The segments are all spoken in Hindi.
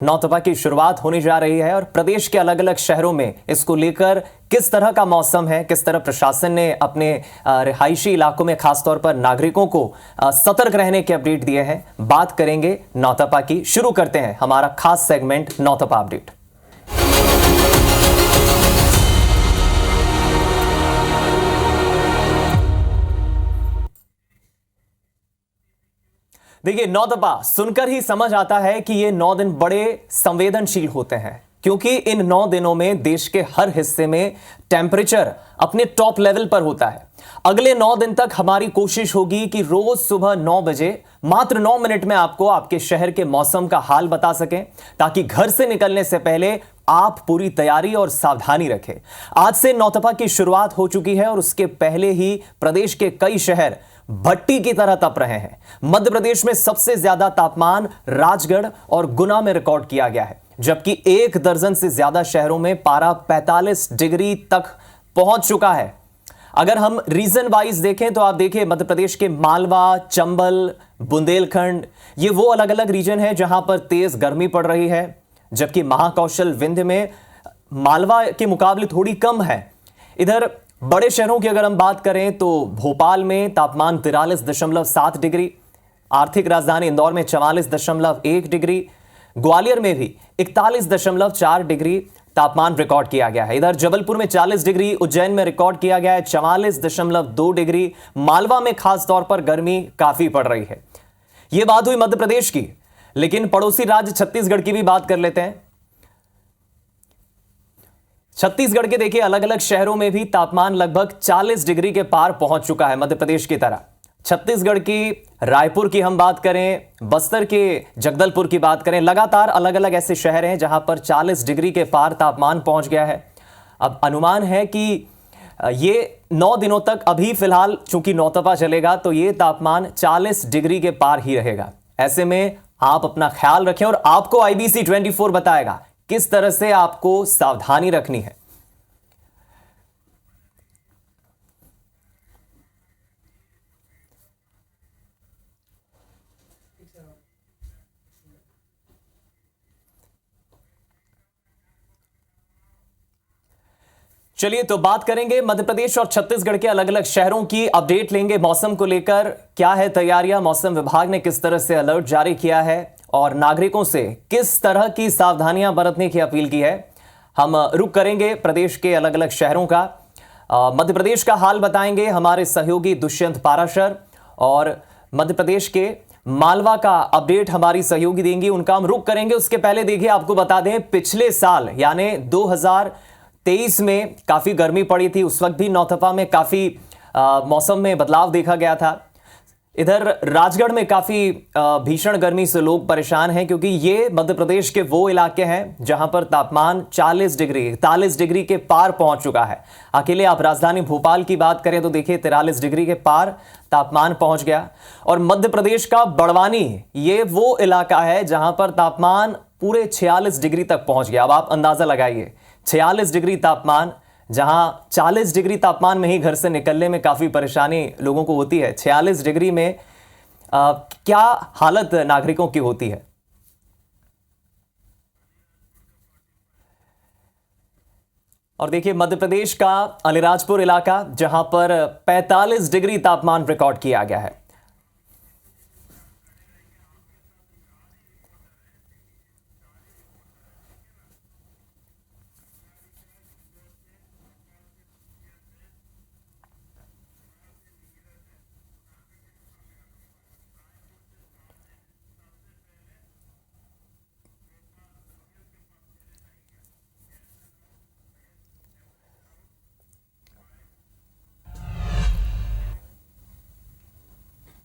नौतपा की शुरुआत होने जा रही है और प्रदेश के अलग अलग शहरों में इसको लेकर किस तरह का मौसम है, किस तरह प्रशासन ने अपने रिहायशी इलाकों में खासतौर पर नागरिकों को सतर्क रहने के अपडेट दिए हैं, बात करेंगे नौतपा की। शुरू करते हैं हमारा खास सेगमेंट नौतपा अपडेट। देखिए, नौतपा सुनकर ही समझ आता है कि ये 9 दिन बड़े संवेदनशील होते हैं, क्योंकि इन 9 दिनों में देश के हर हिस्से में टेम्परेचर अपने टॉप लेवल पर होता है। अगले 9 दिन तक हमारी कोशिश होगी कि रोज सुबह 9 बजे मात्र 9 मिनट में आपको आपके शहर के मौसम का हाल बता सकें, ताकि घर से निकलने से पहले आप पूरी तैयारी और सावधानी रखें। आज से नौतपा की शुरुआत हो चुकी है और उसके पहले ही प्रदेश के कई शहर भट्टी की तरह तप रहे हैं। मध्य प्रदेश में सबसे ज्यादा तापमान राजगढ़ और गुना में रिकॉर्ड किया गया है, जबकि 1 दर्जन से ज्यादा शहरों में पारा 45 डिग्री तक पहुंच चुका है। अगर हम रीजन वाइज देखें तो आप देखिए, मध्य प्रदेश के मालवा, चंबल, बुंदेलखंड, ये वो अलग अलग रीजन है जहां पर तेज गर्मी पड़ रही है, जबकि महाकौशल विंध्य में मालवा के मुकाबले थोड़ी कम है। इधर बड़े शहरों की अगर हम बात करें तो भोपाल में तापमान 43.7 डिग्री, आर्थिक राजधानी इंदौर में 44.1 डिग्री, ग्वालियर में भी 41.4 डिग्री तापमान रिकॉर्ड किया गया है। इधर जबलपुर में 40 डिग्री, उज्जैन में रिकॉर्ड किया गया है 44.2 डिग्री। मालवा में खास तौर पर गर्मी काफी पड़ रही है। यह बात हुई मध्य प्रदेश की, लेकिन पड़ोसी राज्य छत्तीसगढ़ की भी बात कर लेते हैं। छत्तीसगढ़ के देखिए अलग अलग शहरों में भी तापमान लगभग 40 डिग्री के पार पहुंच चुका है मध्य प्रदेश की तरह। छत्तीसगढ़ की रायपुर की हम बात करें, बस्तर के जगदलपुर की बात करें, लगातार अलग अलग ऐसे शहर हैं जहां पर 40 डिग्री के पार तापमान पहुंच गया है। अब अनुमान है कि ये 9 दिनों तक, अभी फिलहाल चूंकि नौतपा चलेगा तो ये तापमान 40 डिग्री के पार ही रहेगा। ऐसे में आप अपना ख्याल रखें और आपको IBC 24 बताएगा किस तरह से आपको सावधानी रखनी है। चलिए तो बात करेंगे मध्य प्रदेश और छत्तीसगढ़ के अलग अलग शहरों की, अपडेट लेंगे मौसम को लेकर। क्या है तैयारियां, मौसम विभाग ने किस तरह से अलर्ट जारी किया है और नागरिकों से किस तरह की सावधानियां बरतने की अपील की है। हम रुक करेंगे प्रदेश के अलग अलग शहरों का। मध्य प्रदेश का हाल बताएंगे हमारे सहयोगी दुष्यंत पाराशर, और मध्य प्रदेश के मालवा का अपडेट हमारी सहयोगी देंगी, उनका हम रुक करेंगे। उसके पहले देखिए, आपको बता दें पिछले साल यानी 2023 में काफी गर्मी पड़ी थी। उस वक्त भी नौतपा में काफी मौसम में बदलाव देखा गया था। इधर राजगढ़ में काफी भीषण गर्मी से लोग परेशान हैं, क्योंकि ये मध्य प्रदेश के वो इलाके हैं जहां पर तापमान 40 डिग्री 41 डिग्री के पार पहुंच चुका है। अकेले आप राजधानी भोपाल की बात करें तो देखिए 43 डिग्री के पार तापमान पहुंच गया। और मध्य प्रदेश का बड़वानी, ये वो इलाका है जहां पर तापमान पूरे 46 डिग्री तक पहुंच गया। अब आप अंदाजा लगाइए, 46 डिग्री तापमान, जहां 40 डिग्री तापमान में ही घर से निकलने में काफी परेशानी लोगों को होती है, 46 डिग्री में क्या हालत नागरिकों की होती है। और देखिए मध्य प्रदेश का अलीराजपुर इलाका, जहां पर 45 डिग्री तापमान रिकॉर्ड किया गया है।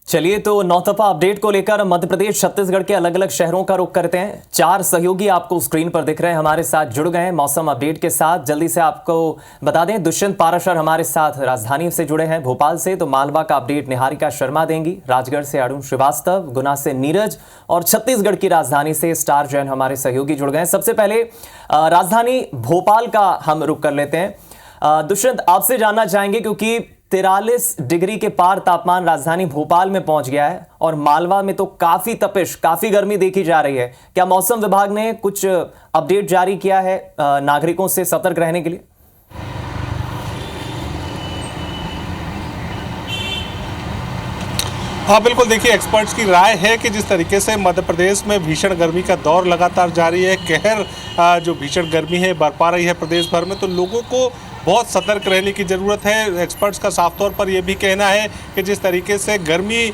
चलिए तो नौतपा अपडेट को लेकर मध्य प्रदेश छत्तीसगढ़ के अलग अलग शहरों का रुख करते हैं। 4 सहयोगी आपको स्क्रीन पर दिख रहे हैं, हमारे साथ जुड़ गए हैं मौसम अपडेट के साथ। जल्दी से आपको बता दें, दुष्यंत पाराशर हमारे साथ राजधानी से जुड़े हैं भोपाल से, तो मालवा का अपडेट निहारिका शर्मा देंगी, राजगढ़ से अरुण श्रीवास्तव, गुना से नीरज, और छत्तीसगढ़ की राजधानी से स्टार जैन हमारे सहयोगी जुड़ गए हैं। सबसे पहले राजधानी भोपाल का हम रुख कर लेते हैं। दुष्यंत, आपसे जानना चाहेंगे, क्योंकि 43 डिग्री के पार तापमान राजधानी भोपाल में पहुंच गया है और मालवा में तो काफी तपिश, काफी गर्मी देखी जा रही है। क्या मौसम विभाग ने कुछ अपडेट जारी किया है नागरिकों से सतर्क रहने के लिए? हाँ बिल्कुल, देखिए एक्सपर्ट्स की राय है कि जिस तरीके से मध्य प्रदेश में भीषण गर्मी का दौर लगातार जारी है, कहर जो भीषण गर्मी है बरपा रही है प्रदेश भर में, तो लोगों को बहुत सतर्क रहने की ज़रूरत है। एक्सपर्ट्स का साफ तौर पर यह भी कहना है कि जिस तरीके से गर्मी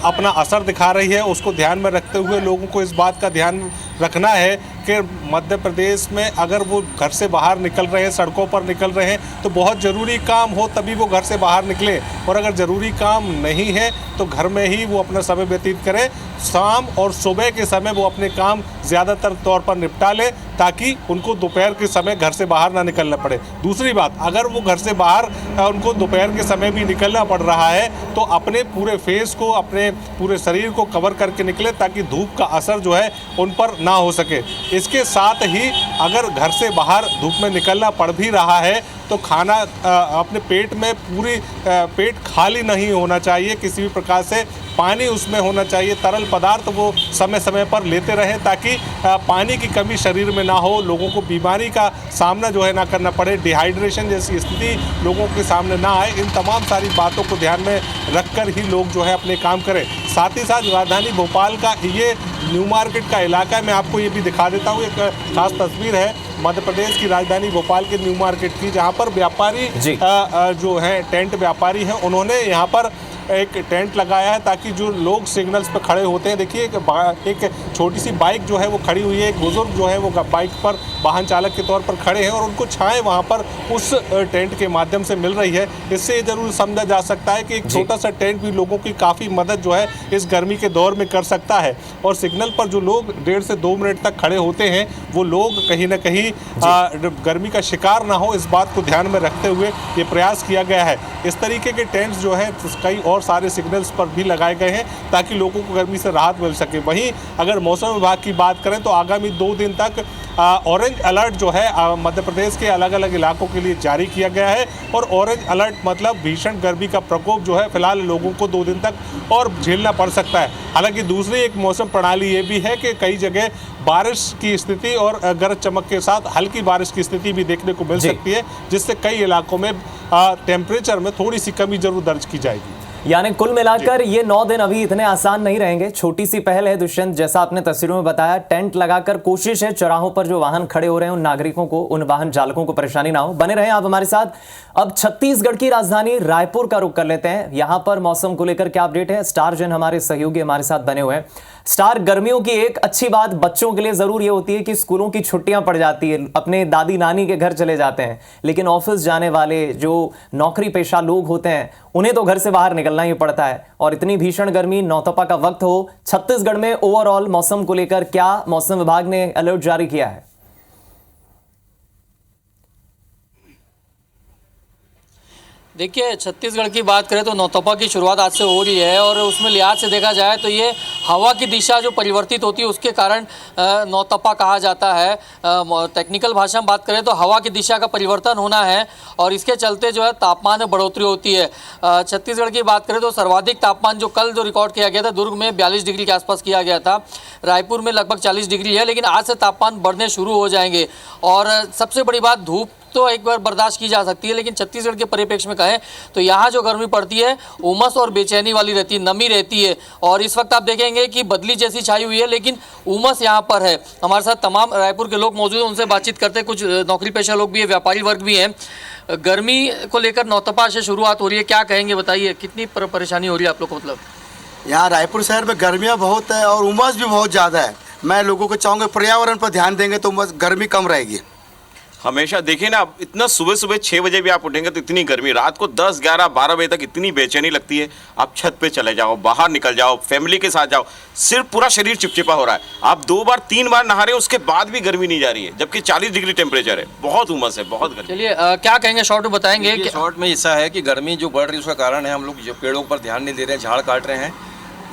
अपना असर दिखा रही है उसको ध्यान में रखते हुए लोगों को इस बात का ध्यान रखना है कि मध्य प्रदेश में अगर वो घर से बाहर निकल रहे हैं, सड़कों पर निकल रहे हैं, तो बहुत ज़रूरी काम हो तभी वो घर से बाहर निकलें, और अगर ज़रूरी काम नहीं है तो घर में ही वो अपना समय व्यतीत करें। शाम और सुबह के समय वो अपने काम ज़्यादातर तौर पर निपटा लें ताकि उनको दोपहर के समय घर से बाहर ना निकलना पड़े। दूसरी बात, अगर वो घर से बाहर उनको दोपहर के समय भी निकलना पड़ रहा है तो अपने पूरे फेस को, अपने पूरे शरीर को कवर करके निकले ताकि धूप का असर जो है उन पर ना हो सके। इसके साथ ही अगर घर से बाहर धूप में निकलना पड़ भी रहा है तो खाना अपने पेट में पेट खाली नहीं होना चाहिए, किसी भी प्रकार से पानी उसमें होना चाहिए, तरल पदार्थ वो समय समय पर लेते रहें ताकि पानी की कमी शरीर में ना हो, लोगों को बीमारी का सामना जो है ना करना पड़े, डिहाइड्रेशन जैसी स्थिति लोगों के सामने ना आए। इन तमाम सारी बातों को ध्यान में रखकर ही लोग जो है अपने काम करें। साथ ही साथ राजधानी भोपाल का ये न्यू मार्केट का इलाका है, मैं आपको ये भी दिखा देता हूँ। एक खास तस्वीर है मध्य प्रदेश की राजधानी भोपाल के न्यू मार्केट की, जहाँ पर व्यापारी जो हैं टेंट व्यापारी हैं, उन्होंने यहाँ पर एक टेंट लगाया है ताकि जो लोग सिग्नल्स पर खड़े होते हैं, देखिए एक छोटी सी बाइक जो है वो खड़ी हुई है, एक बुजुर्ग जो है वो बाइक पर वाहन चालक के तौर पर खड़े हैं और उनको छाएं वहाँ पर उस टेंट के माध्यम से मिल रही है। इससे ये जरूर समझा जा सकता है कि एक छोटा सा टेंट भी लोगों की काफ़ी मदद जो है इस गर्मी के दौर में कर सकता है। और सिग्नल पर जो लोग 1.5 से 2 मिनट तक खड़े होते हैं वो लोग कहीं ना कहीं गर्मी का शिकार ना हो, इस बात को ध्यान में रखते हुए ये प्रयास किया गया है। इस तरीके के टेंट्स जो है कई और सारे सिग्नल्स पर भी लगाए गए हैं ताकि लोगों को गर्मी से राहत मिल सके। वहीं अगर मौसम विभाग की बात करें तो आगामी 2 दिन तक ऑरेंज अलर्ट जो है मध्य प्रदेश के अलग अलग इलाकों के लिए जारी किया गया है। और ऑरेंज अलर्ट मतलब भीषण गर्मी का प्रकोप जो है फिलहाल लोगों को 2 दिन तक और झेलना पड़ सकता है। हालांकि दूसरी एक मौसम प्रणाली ये भी है कि कई जगह बारिश की स्थिति और गरज चमक के साथ हल्की बारिश की स्थिति भी देखने को मिल सकती है, जिससे कई इलाकों में टेम्परेचर में थोड़ी सी कमी जरूर दर्ज की जाएगी। यानी कुल मिलाकर ये 9 दिन अभी इतने आसान नहीं रहेंगे। छोटी सी पहल है दुष्यंत, जैसा आपने तस्वीरों में बताया, टेंट लगाकर कोशिश है चौराहों पर जो वाहन खड़े हो रहे हैं उन नागरिकों को, उन वाहन चालकों को परेशानी ना हो। बने रहें आप हमारे साथ। अब छत्तीसगढ़ की राजधानी रायपुर का रुख कर लेते हैं। यहां पर मौसम को लेकर क्या अपडेट है? स्टार जन हमारे सहयोगी हमारे साथ बने हुए हैं। स्टार, गर्मियों की एक अच्छी बात बच्चों के लिए जरूर ये होती है कि स्कूलों की छुट्टियां पड़ जाती है, अपने दादी नानी के घर चले जाते हैं, लेकिन ऑफिस जाने वाले जो नौकरी पेशा लोग होते हैं उन्हें तो घर से बाहर निकलना ही पड़ता है। और इतनी भीषण गर्मी, नौतपा का वक्त हो, छत्तीसगढ़ में ओवरऑल मौसम को लेकर क्या मौसम विभाग ने अलर्ट जारी किया है? देखिए, छत्तीसगढ़ की बात करें तो नौतपा की शुरुआत आज से हो रही है और उसमें लिहाज से देखा जाए तो ये हवा की दिशा जो परिवर्तित होती है उसके कारण नौतपा कहा जाता है। टेक्निकल भाषा में बात करें तो हवा की दिशा का परिवर्तन होना है और इसके चलते जो है तापमान में बढ़ोतरी होती है। छत्तीसगढ़ की बात करें तो सर्वाधिक तापमान जो कल जो रिकॉर्ड किया गया था दुर्ग में 42 डिग्री के आसपास किया गया था, रायपुर में लगभग 40 डिग्री है, लेकिन आज से तापमान बढ़ने शुरू हो जाएंगे। और सबसे बड़ी बात, धूप तो एक बार बर्दाश्त की जा सकती है, लेकिन छत्तीसगढ़ के परिप्रेक्ष्य में कहें तो यहाँ जो गर्मी पड़ती है उमस और बेचैनी वाली रहती है, नमी रहती है। और इस वक्त आप देखेंगे कि बदली जैसी छाई हुई है, लेकिन उमस यहाँ पर है। हमारे साथ तमाम रायपुर के लोग मौजूद हैं, उनसे बातचीत करते हैं। कुछ नौकरी पेशा लोग भी है, व्यापारी वर्ग भी हैं। गर्मी को लेकर नौतपा से शुरुआत हो रही है, क्या कहेंगे, बताइए कितनी परेशानी हो रही है आप लोग को? मतलब यहाँ रायपुर शहर में गर्मियाँ बहुत है और उमस भी बहुत ज़्यादा है। मैं लोगों को चाहूँगा पर्यावरण पर ध्यान देंगे तो उमस गर्मी कम रहेगी। हमेशा देखिए ना, इतना सुबह 6 बजे भी आप उठेंगे तो इतनी गर्मी, रात को 10, 11, 12 बजे तक इतनी बेचैनी लगती है। आप छत पे चले जाओ, बाहर निकल जाओ, फैमिली के साथ जाओ, सिर्फ पूरा शरीर चिपचिपा हो रहा है। आप 2 बार 3 बार नहा रहे हो, उसके बाद भी गर्मी नहीं जा रही है, जबकि 40 डिग्री टेम्परेचर है। बहुत उमस है, बहुत गर्मी। चलिए क्या कहेंगे, शॉर्ट में बताएंगे? शॉर्ट में ऐसा है कि गर्मी जो बढ़ रही है उसका कारण है हम लोग जो पेड़ों पर ध्यान नहीं दे रहे हैं, झाड़ काट रहे हैं,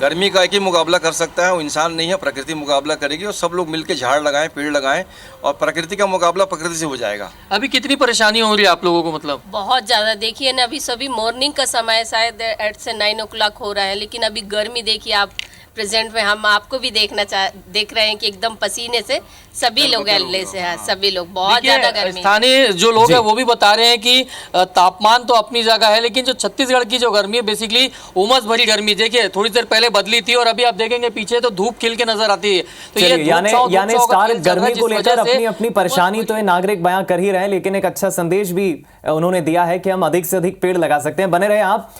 गर्मी का एक ही मुकाबला कर सकता है, वो इंसान नहीं है, प्रकृति मुकाबला करेगी और सब लोग मिलकर झाड़ लगाएं, पेड़ लगाएं और प्रकृति का मुकाबला प्रकृति से हो जाएगा। अभी कितनी परेशानी हो रही है आप लोगों को? मतलब बहुत ज़्यादा। देखिए ना, अभी सभी मॉर्निंग का समय शायद 8 से 9 o'clock हो रहा है, लेकिन अभी गर्मी देखिए आप प्रेजेंट में, हम आपको भी देख रहे हैं कि एकदम पसीने से सभी लोग एल्ले से हैं, सभी लोग, बहुत ज़्यादा गर्मी। स्थानीय जो लोग हैं वो भी बता रहे हैं कि तापमान तो अपनी जगह है, लेकिन जो छत्तीसगढ़ की जो गर्मी है बेसिकली उमस भरी गर्मी। देखिए थोड़ी देर पहले बदली थी और अभी आप देखेंगे पीछे तो धूप खिल के नजर आती है। तो ये यानी स्टार गर्मी को लेकर अपनी अपनी परेशानी तो ये नागरिक बयां कर ही रहे हैं, लेकिन एक अच्छा संदेश भी उन्होंने दिया है कि हम अधिक से अधिक पेड़ लगा सकते हैं। बने रहे आप।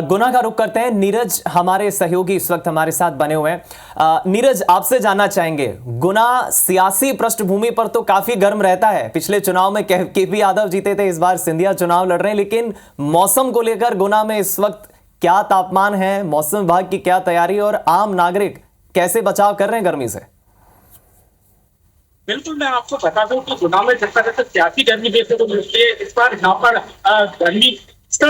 गुना का रुख करते हैं। नीरज हमारे सहयोगी इस वक्त हमारे साथ बने हुए हैं। नीरज, आपसे जानना चाहेंगे, गुना सियासी पृष्ठभूमि पर तो काफी गर्म रहता है। पिछले चुनाव में केपी यादव जीते थे, इस बार सिंधिया चुनाव लड़ रहे हैं, लेकिन मौसम को लेकर गुना में इस वक्त क्या तापमान है, मौसम विभाग की क्या तैयारी और आम नागरिक कैसे बचाव कर रहे हैं गर्मी से? बिल्कुल, मैं आपको बता दूं कि गुना में जिस तरह से सियासी गर्मी देखने को मिलती है, इस बार यहाँ पर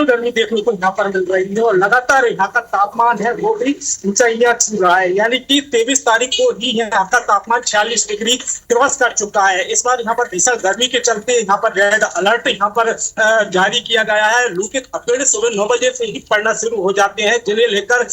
गर्मी देखने को यहाँ पर मिल रही है और लगातार यहाँ का तापमान है वो भी ऊंचाइयां छू रहा है। यानी कि 23 तारीख को ही यहाँ का तापमान 46 डिग्री क्रॉस कर चुका है। इस बार यहाँ पर भीषण गर्मी के चलते यहाँ पर रेड अलर्ट यहाँ पर जारी किया गया है। लू के थपेड़े सुबह 9 बजे से ही पड़ना शुरू हो जाते हैं, जिन्हें लेकर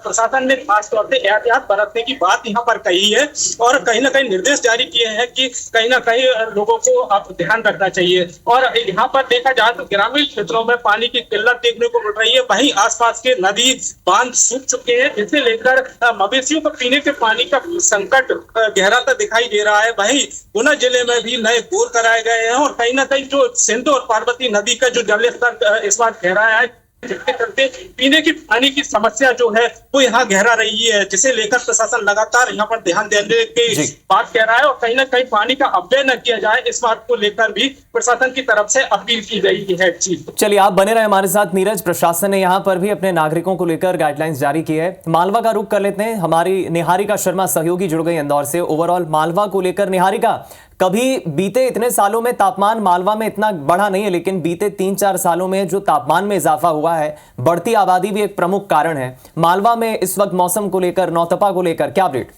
प्रशासन ने खासतौर से एहतियात बरतने की बात यहाँ पर कही है और कहीं ना कहीं निर्देश जारी किए हैं कि कहीं ना कहीं लोगों को अब ध्यान रखना चाहिए। और यहाँ पर देखा जाए तो ग्रामीण क्षेत्रों में पानी की किल्लत देखने को मिल रही है, वहीं आसपास के नदी बांध सूख चुके हैं, जिसे लेकर मवेशियों को पीने के पानी का संकट गहराता दिखाई दे रहा है। वहीं गुना जिले में भी नए बोर कराए गए हैं और कहीं ना कहीं जो सिंधु और पार्वती नदी का जो जल स्तर इस बार गहराया है, जिसके चलते पीने की पानी की समस्या जो है वो यहाँ गहरा रही है, जिसे लेकर प्रशासन लगातार यहाँ पर ध्यान देने की बात कह रहा है और कहीं ना कहीं पानी का अपव्यय न किया जाए, इस बात को लेकर भी प्रशासन की तरफ से अपील की गई है। चलिए, आप बने रहे हमारे साथ। नीरज, प्रशासन ने यहाँ पर भी अपने नागरिकों को लेकर गाइडलाइंस जारी की है। मालवा का रुख कर लेते हैं। हमारी निहारिका शर्मा सहयोगी जुड़ गई इंदौर से। ओवरऑल मालवा को लेकर निहारिका, कभी बीते इतने सालों में तापमान मालवा में इतना बढ़ा नहीं है, लेकिन बीते 3-4 सालों में जो तापमान में इजाफा हुआ है, बढ़ती आबादी भी एक प्रमुख कारण है। मालवा में इस वक्त मौसम को लेकर, नौतपा को लेकर क्या अपडेट?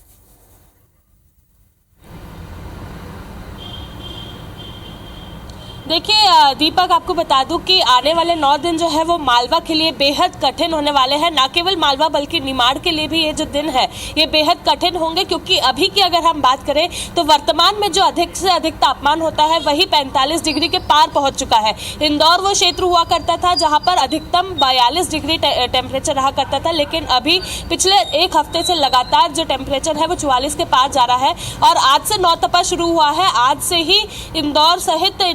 देखिए दीपक, आपको बता दूं कि आने वाले 9 दिन जो है वो मालवा के लिए बेहद कठिन होने वाले हैं। न केवल मालवा बल्कि निमाड़ के लिए भी ये जो दिन है ये बेहद कठिन होंगे, क्योंकि अभी की अगर हम बात करें तो वर्तमान में जो अधिक से अधिक तापमान होता है वही 45 डिग्री के पार पहुंच चुका है। इंदौर वो क्षेत्र हुआ करता था जहां पर अधिकतम 42 डिग्री टेम्परेचर रहा करता था, लेकिन अभी पिछले एक हफ्ते से लगातार जो टेम्परेचर है वो 44 के पार जा रहा है। और आज से नौतपा शुरू हुआ है। आज से ही इंदौर सहित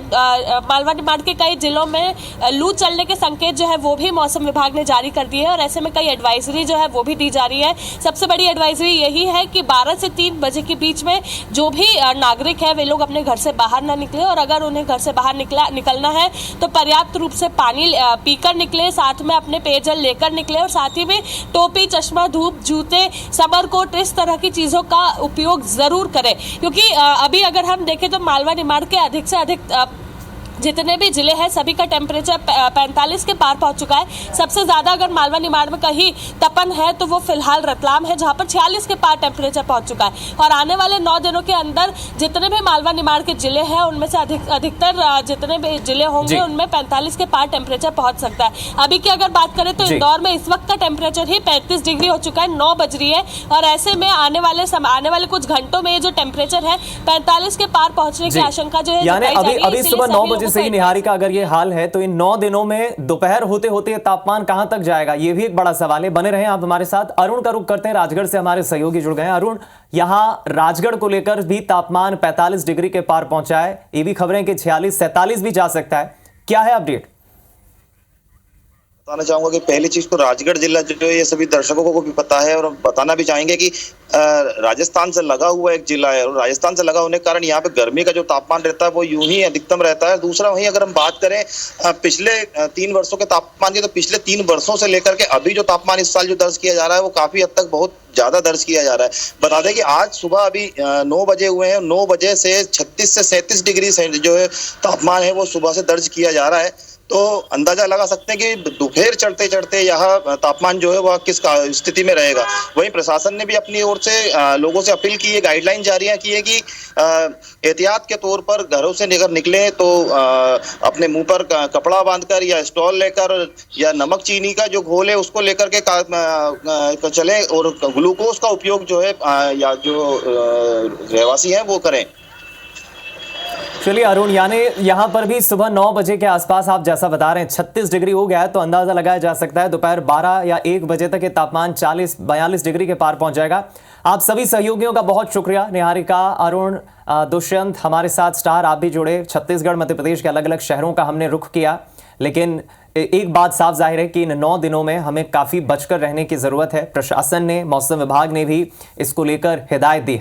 मालवा निमाड़ के कई जिलों में लू चलने के संकेत जो है वो भी मौसम विभाग ने जारी कर दिए हैं और ऐसे में कई एडवाइजरी जो है वो भी दी जा रही है। सबसे बड़ी एडवाइजरी यही है कि 12 से 3 बजे के बीच में जो भी नागरिक है वे लोग अपने घर से बाहर ना निकले और अगर उन्हें घर से बाहर निकलना है तो पर्याप्त रूप से पानी पीकर निकले, साथ में अपने पेयजल लेकर निकले और साथ ही में टोपी, चश्मा, धूप, जूते, समर कोट, इस तरह की चीज़ों का उपयोग ज़रूर करें। क्योंकि अभी अगर हम देखें तो मालवा निमाड़ के अधिक से अधिक जितने भी जिले हैं सभी का टेम्परेचर 45 के पार पहुंच चुका है। सबसे ज़्यादा अगर मालवा निमाड़ में कहीं तपन है तो वो फिलहाल रतलाम है, जहां पर 46 के पार टेम्परेचर पहुंच चुका है। और आने वाले 9 दिनों के अंदर जितने भी मालवा निमाड़ के जिले हैं उनमें से अधिकतर जितने भी जिले होंगे उनमें 45 के पार टेम्परेचर पहुंच सकता है। अभी की अगर बात करें तो इंदौर में इस वक्त का टेम्परेचर ही 35 डिग्री हो चुका है, 9 बज रही है और ऐसे में आने वाले कुछ घंटों में जो टेम्परेचर है 45 के पार पहुंचने की आशंका जो है अभी सुबह 9 बजे से ही निहारिका, अगर ये हाल है तो इन 9 दिनों में दोपहर होते होते तापमान कहां तक जाएगा, ये भी एक बड़ा सवाल है। बने रहे आप हमारे साथ। अरुण का रुख करते हैं। राजगढ़ से हमारे सहयोगी जुड़ गए हैं। अरुण, यहां राजगढ़ को लेकर भी तापमान 45 डिग्री के पार पहुंचा है। ये भी खबरें कि 46-47 भी जा सकता है, क्या है अपडेट? बताना चाहूंगा कि पहली चीज तो राजगढ़ जिला जो है ये सभी दर्शकों को भी पता है और बताना भी चाहेंगे कि राजस्थान से लगा हुआ एक जिला है और राजस्थान से लगा होने के कारण यहाँ पे गर्मी का जो तापमान रहता है वो यूं ही अधिकतम रहता है। दूसरा वहीं अगर हम बात करें पिछले 3 वर्षों के तापमान की, तो पिछले 3 वर्षों से लेकर के अभी जो तापमान इस साल जो दर्ज किया जा रहा है वो काफी हद तक बहुत ज्यादा दर्ज किया जा रहा है। बता दें कि आज सुबह अभी 9 बजे हुए हैं, 9 बजे से 36 से 37 डिग्री जो है तापमान है वो सुबह से दर्ज किया जा रहा है। तो अंदाजा लगा सकते हैं कि दोपहर चढ़ते चढ़ते यहाँ तापमान जो है वह किस स्थिति में रहेगा। वहीं प्रशासन ने भी अपनी ओर से लोगों से अपील की है, गाइडलाइन जारी की है कि एहतियात के तौर पर घरों से अगर निकले तो अपने मुंह पर कपड़ा बांधकर या स्टॉल लेकर या नमक चीनी का जो घोल है उसको लेकर के चले और ग्लूकोज का उपयोग जो है या जो रहवासी हैं वो करें। चलिए अरुण, यानी यहाँ पर भी सुबह 9 बजे के आसपास आप जैसा बता रहे हैं 36 डिग्री हो गया है, तो अंदाजा लगाया जा सकता है दोपहर 12 या 1 बजे तक ये तापमान 40-42 डिग्री के पार पहुंच जाएगा। आप सभी सहयोगियों का बहुत शुक्रिया। निहारिका, अरुण, दुष्यंत, हमारे साथ स्टार आप भी जुड़े। छत्तीसगढ़ मध्य प्रदेश के अलग अलग शहरों का हमने रुख किया, लेकिन एक बात साफ जाहिर है कि इन 9 दिनों में हमें काफ़ी बचकर रहने की ज़रूरत है। प्रशासन ने, मौसम विभाग ने भी इसको लेकर हिदायत दी है।